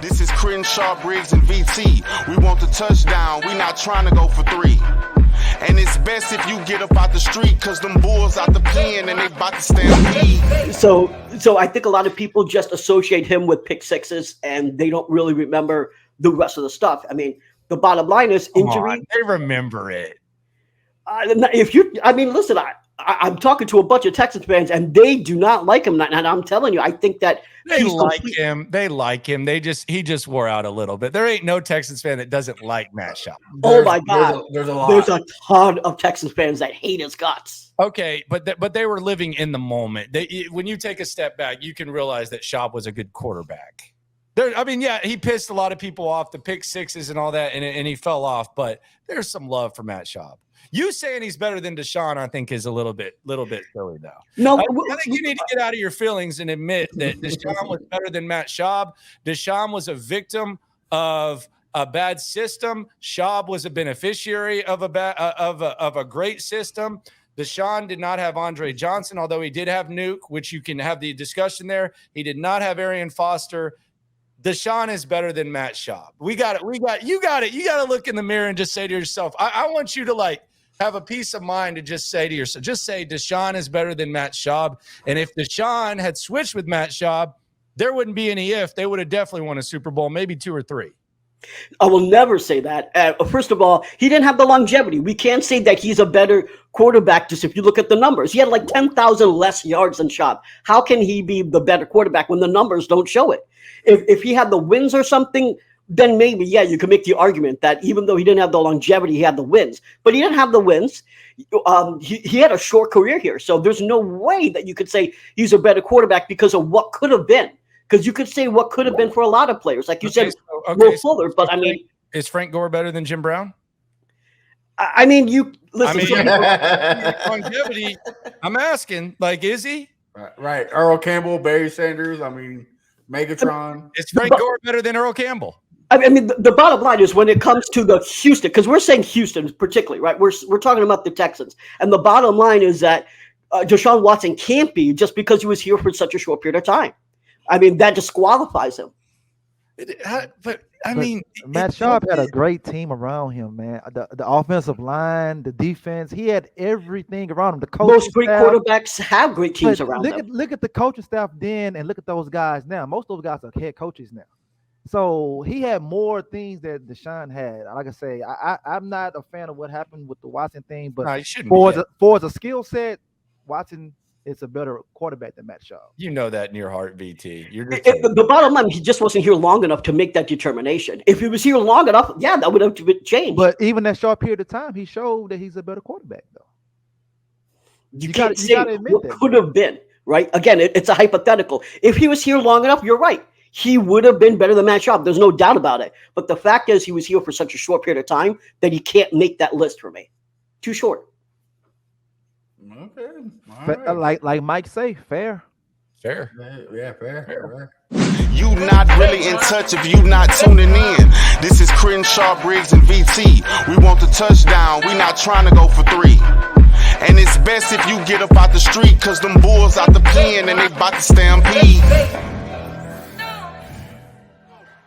This is Crenshaw, Briggs and VT. We want the touchdown. We not trying to go for 3. And it's best if you get up out the street, cause them bulls out the pen and they about to stampede. So I think a lot of people just associate him with pick sixes and they don't really remember the rest of the stuff. I mean, the bottom line is injury. They remember it. Listen, I'm talking to a bunch of Texans fans and they do not like him. And I'm telling you, I think that They like him. He just wore out a little bit. There ain't no Texans fan that doesn't like Matt Schaub. Oh my God. There's a lot. There's a ton of Texans fans that hate his guts. Okay, but they were living in the moment. When you take a step back, you can realize that Schaub was a good quarterback. He pissed a lot of people off, the pick sixes and all that, and he fell off. But there's some love for Matt Schaub. You saying he's better than Deshaun, I think, is a little bit silly, though. No, I think you need to get out of your feelings and admit that Deshaun was better than Matt Schaub. Deshaun was a victim of a bad system. Schaub was a beneficiary of a great system. Deshaun did not have Andre Johnson, although he did have Nuke, which you can have the discussion there. He did not have Arian Foster. Deshaun is better than Matt Schaub. You got it. You got to look in the mirror and just say to yourself, I want you to have a peace of mind to just say to yourself, just say Deshaun is better than Matt Schaub. And if Deshaun had switched with Matt Schaub, there wouldn't be any if. They would have definitely won a Super Bowl, maybe 2 or 3. I will never say that. First of all, he didn't have the longevity. We can't say that he's a better quarterback just if you look at the numbers. He had 10,000 less yards than Schaub. How can he be the better quarterback when the numbers don't show it? If he had the wins or something, then maybe, yeah, you can make the argument that even though he didn't have the longevity, he had the wins. But he didn't have the wins. He had a short career here. So there's no way that you could say he's a better quarterback because of what could have been. Because you could say what could have been for a lot of players. Like you said, Will Fuller. But is Frank Gore better than Jim Brown? You listen. Longevity, I'm asking, is he? Right. Earl Campbell, Barry Sanders, Megatron. Is Frank Gore better than Earl Campbell? The bottom line is when it comes to the Houston, because we're saying Houston particularly, right? We're talking about the Texans. And the bottom line is that Deshaun Watson can't be just because he was here for such a short period of time. That disqualifies him. Matt Schaub had a great team around him, man. The offensive line, the defense, he had everything around him. The coaching Most great staff, quarterbacks have great teams around them. Look at the coaching staff then and look at those guys now. Most of those guys are head coaches now. So he had more things that Deshaun had. Like I say, I'm not a fan of what happened with the Watson thing, but for a skill set, Watson is a better quarterback than Matt Schaub. You know that in your heart, VT. The bottom line, he just wasn't here long enough to make that determination. If he was here long enough, yeah, that would have changed. But even that short period of time, he showed that he's a better quarterback, though. You can't say what could have been, right? Again, it's a hypothetical. If he was here long enough, you're right. He would have been better than Matt Schaub. There's no doubt about it. But the fact is he was here for such a short period of time that he can't make that list for me. Too short. Okay. Right. Like Mike say, fair. Fair. Yeah, fair. You not really in touch if you not tuning in. This is Crenshaw, Briggs and VT. We want the touchdown. We not trying to go for 3. And it's best if you get up out the street, cause them bulls out the pen and they about to stampede.